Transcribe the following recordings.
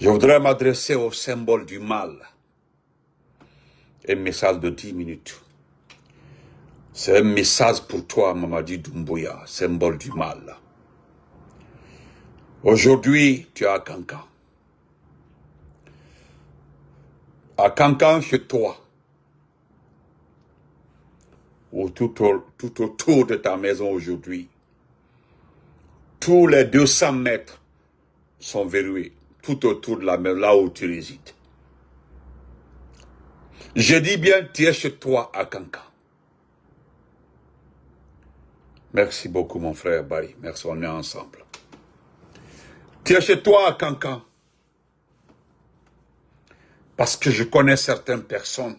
Je voudrais m'adresser au symbole du mal. Un message de 10 minutes. C'est un message pour toi, Mamadi Doumbouya, symbole du mal. Aujourd'hui, tu es à Kankan. À Kankan, chez toi, ou tout autour de ta maison aujourd'hui, tous les 200 mètres sont verrouillés, tout autour de la maison, là où tu résides. Je dis bien, tu es chez toi à Kankan. Merci beaucoup, mon frère Barry. Merci, on est ensemble. Tu es chez toi à Kankan. Parce que je connais certaines personnes.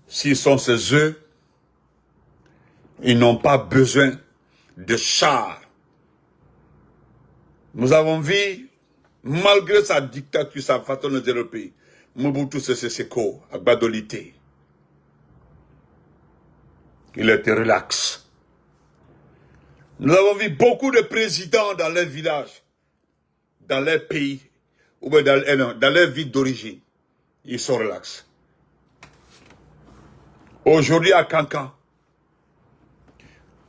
S'ils sont chez eux, ils n'ont pas besoin de chars. Nous avons vu, malgré sa dictature, sa façon de gérer le pays, Mobutu Sese Seko, à Badolité, il était relax. Nous avons vu beaucoup de présidents dans leurs villages, dans leur pays, ou bien dans leur ville d'origine. Ils sont relax. Aujourd'hui à Kankan,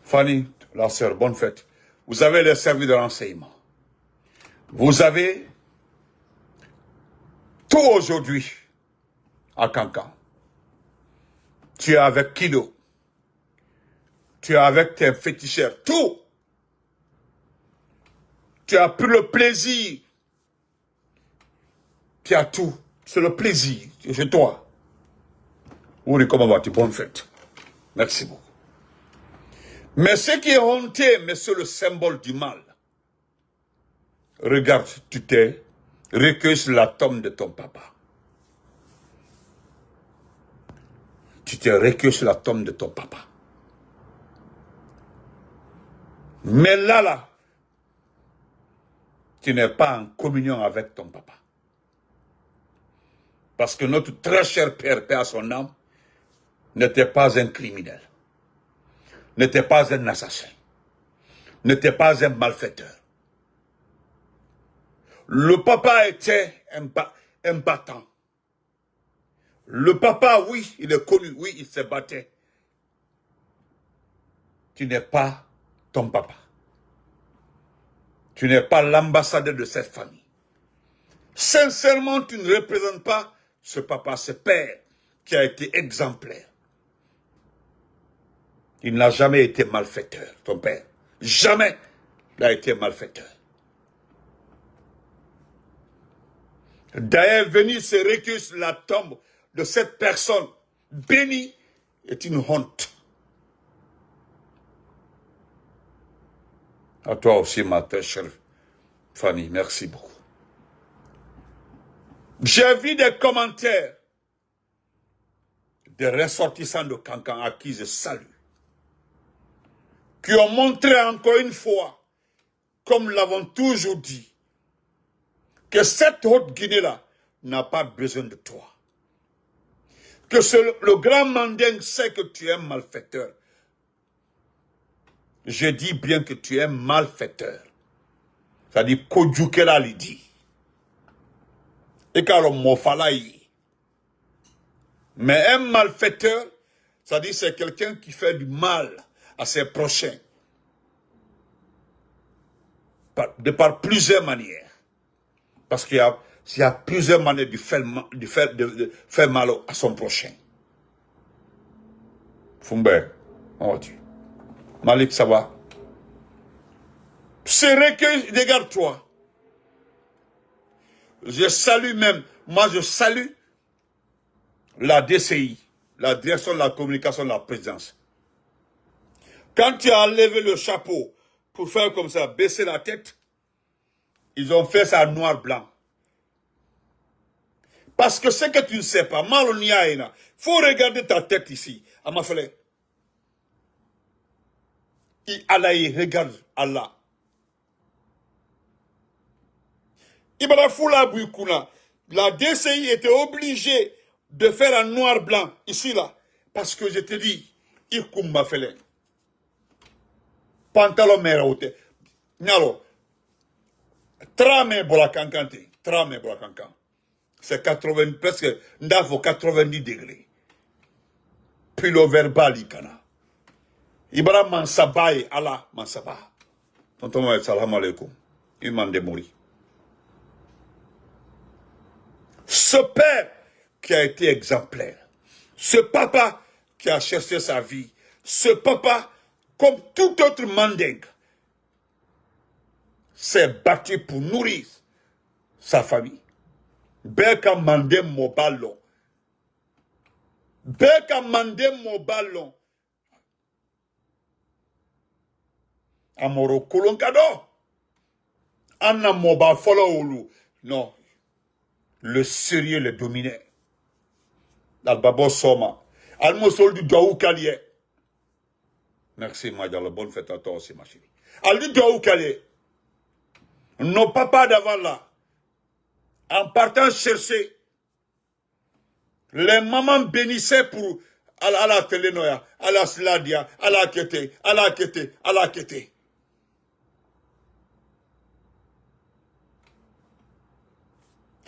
Fanny, la sœur, bonne fête. Vous avez les services de renseignement. Vous avez tout aujourd'hui à Kankan. Tu es avec Kido. Tu es avec tes féticheurs. Tout. Tu as pris le plaisir. Tu as tout. C'est le plaisir. Chez toi. Oui, comment vas-tu? Bonne fête. Merci beaucoup. Mais ce qui est honteux, mais c'est le symbole du mal. Regarde, tu t'es recueilli sur la tombe de ton papa. Tu t'es recueilli sur la tombe de ton papa. Mais là, tu n'es pas en communion avec ton papa. Parce que notre très cher père, paix à son âme, n'était pas un criminel, n'était pas un assassin, n'était pas un malfaiteur. Le papa était un battant. Le papa, oui, il est connu, oui, il se battait. Tu n'es pas ton papa. Tu n'es pas l'ambassadeur de cette famille. Sincèrement, tu ne représentes pas ce papa, ce père qui a été exemplaire. Il n'a jamais été malfaiteur, ton père. Jamais il a été malfaiteur. D'ailleurs, venir se recueillir sur la tombe de cette personne bénie est une honte. À toi aussi, ma très chère Fanny, merci beaucoup. J'ai vu des commentaires des ressortissants de Kankan à qui je salue, qui ont montré encore une fois, comme nous l'avons toujours dit, que cette Haute-Guinée-là n'a pas besoin de toi. Que le grand Manding sait que tu es un malfaiteur. Je dis bien que tu es un malfaiteur. C'est-à-dire, Kodjoukela lui dit. Et car Mofalaï. Mais un malfaiteur, c'est-à-dire c'est quelqu'un qui fait du mal à ses prochains. Par plusieurs manières. Parce qu'il y a plusieurs manières de faire mal à son prochain. Fumber, comment vas-tu? Malik, ça va? C'est recueil, regarde-toi. Je salue même, moi je salue la DCI, la direction de la communication de la présidence. Quand tu as levé le chapeau pour faire comme ça, baisser la tête, ils ont fait ça noir-blanc. Parce que ce que tu ne sais pas, il faut regarder ta tête ici. Amafele. Allah, regarde Allah. La DCI était obligée de faire un noir-blanc, ici, là. Parce que je te dis, Ikumba Fele. Pantalon meraote. Nyalo. Trame bola kankante. trame pour la cancan. C'est 80, presque, ndavo 90 degrés. Puis le verbal, ikana. Ibra mansabaye, Allah, mansaba. Tonton Mohamed, salam alaikum. Il m'a démoli. Ce père qui a été exemplaire, ce papa qui a cherché sa vie, ce papa, comme tout autre mandingue, s'est battu pour nourrir sa famille. Beka mande mo ballon. Beka mande mo ballon. Amoro kolonkado. Anna moba follow olu. Non. Le sérieux le dominait. Al-Babo Soma. Al-Mosol du Daou Kalié. Merci, Madjala. Bonne fête à toi aussi, ma chérie. Al-Du Daou Kalié. Nos papas d'avant là, en partant chercher, les mamans bénissaient pour à la télénoya, à la sladia, à la kété, à la kété, à la kété.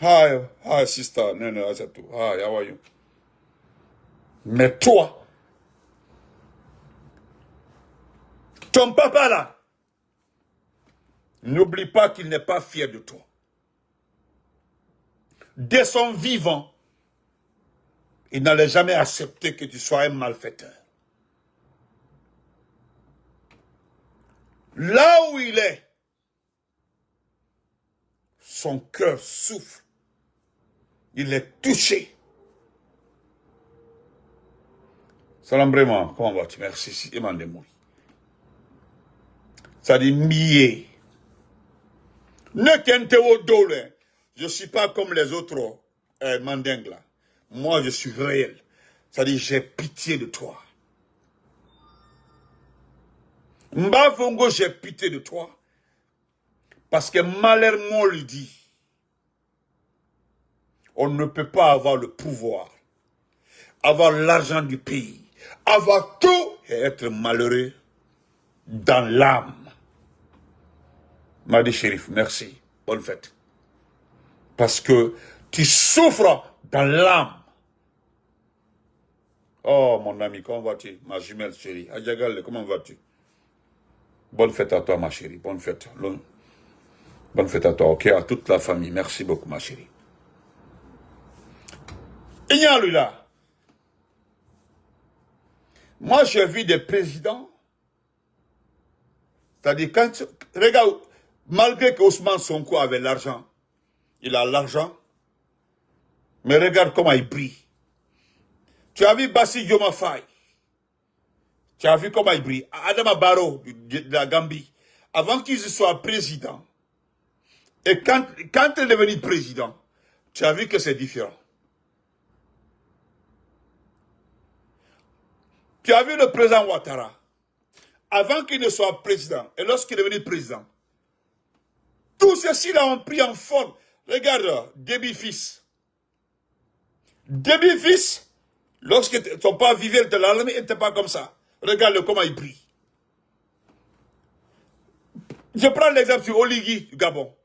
Hi, sister, non, c'est tout. Hi, how are you? Mais toi, ton papa là, n'oublie pas qu'il n'est pas fier de toi. Dès son vivant, il n'allait jamais accepter que tu sois un malfaiteur. Là où il est, son cœur souffre. Il est touché. Salam vraiment, comment vas-tu? Merci, il m'a démoli. Ça dit mié. Ne kente au dole. Je ne suis pas comme les autres mandingues là. Moi, je suis réel. Ça dit, j'ai pitié de toi. Mbafongo, j'ai pitié de toi. Parce que malheureusement, lui dit, on ne peut pas avoir le pouvoir, avoir l'argent du pays, avoir tout et être malheureux dans l'âme. Madi Chérif, merci. Bonne fête. Parce que tu souffres dans l'âme. Oh, mon ami, comment vas-tu? Ma jumelle chérie. Adjagal, comment vas-tu? Bonne fête à toi, ma chérie. Bonne fête. Bonne fête à toi, ok? À toute la famille. Merci beaucoup, ma chérie. Il y a lui là. Moi, j'ai vu des présidents. C'est-à-dire, quand. Regarde, malgré que Ousmane Sonko avait l'argent, il a l'argent, mais regarde comment il brille. Tu as vu Bassi Diomaye Faye. Tu as vu comment il brille. Adama Barrow de la Gambie. Avant qu'il soit président, et quand il est devenu président, tu as vu que c'est différent. Tu as vu le président Ouattara. Avant qu'il ne soit président, et lorsqu'il est devenu président, tous ceux-ci là ont pris en forme. Regarde, Déby fils. Déby fils, lorsque ton père vivait de l'armée, il n'était pas comme ça. Regarde comment il brille. Je prends l'exemple sur Oligui du Gabon.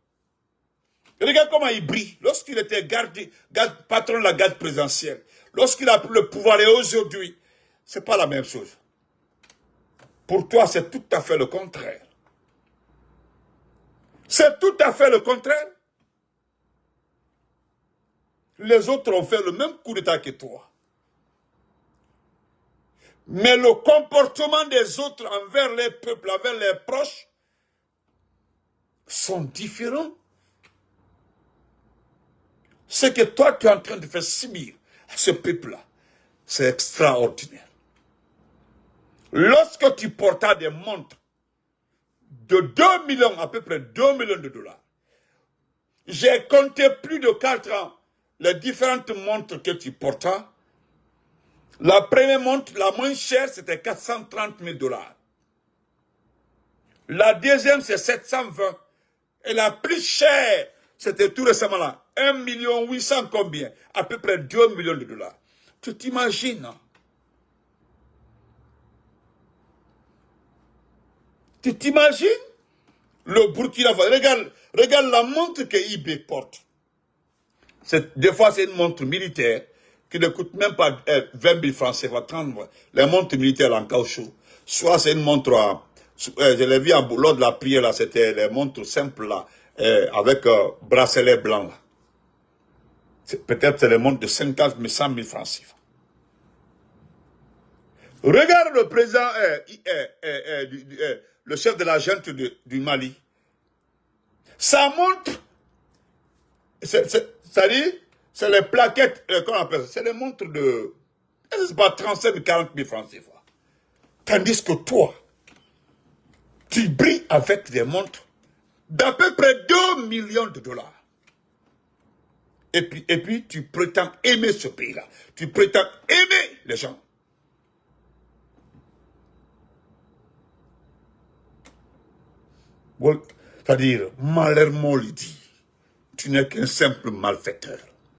Regarde comment il brille. Lorsqu'il était patron de la garde présidentielle, lorsqu'il a pris le pouvoir et aujourd'hui, c'est pas la même chose. Pour toi, c'est tout à fait le contraire. C'est tout à fait le contraire. Les autres ont fait le même coup d'état que toi. Mais le comportement des autres envers les peuples, envers les proches, sont différents. Ce que toi, tu es en train de faire subir à ce peuple-là, c'est extraordinaire. Lorsque tu portas des montres de 2 millions, à peu près 2 millions de dollars, j'ai compté plus de 4 ans les différentes montres que tu portas. La première montre, la moins chère, c'était 430 000 dollars. La deuxième, c'est 720. Et la plus chère, c'était tout récemment là, 1 800 000 combien? À peu près 2 millions de dollars. Tu t'imagines? Hein? Tu t'imagines? Le Burkina Faso, regarde la montre que IB porte. Des fois, c'est une montre militaire qui ne coûte même pas 20 000 francs CFA, 30 000. Les montres militaires en caoutchouc. Soit c'est une montre, je l'ai vu lors de la prière, là, c'était les montres simples, là, avec bracelet blanc. Là. Peut-être c'est les montres de 50 000, 100 000 francs CFA. Regarde le président, le chef de la junte du Mali. Ça montre, c'est-à-dire, c'est les plaquettes, qu'on appelle ça, c'est les montres de, c'est pas 35 000, 40 000 francs CFA. Tandis que toi, tu brilles avec des montres d'à peu près 2 millions de dollars. Et puis, tu prétends aimer ce pays-là. Tu prétends aimer les gens. C'est-à-dire, malheureusement, il dit, tu n'es qu'un simple malfaiteur.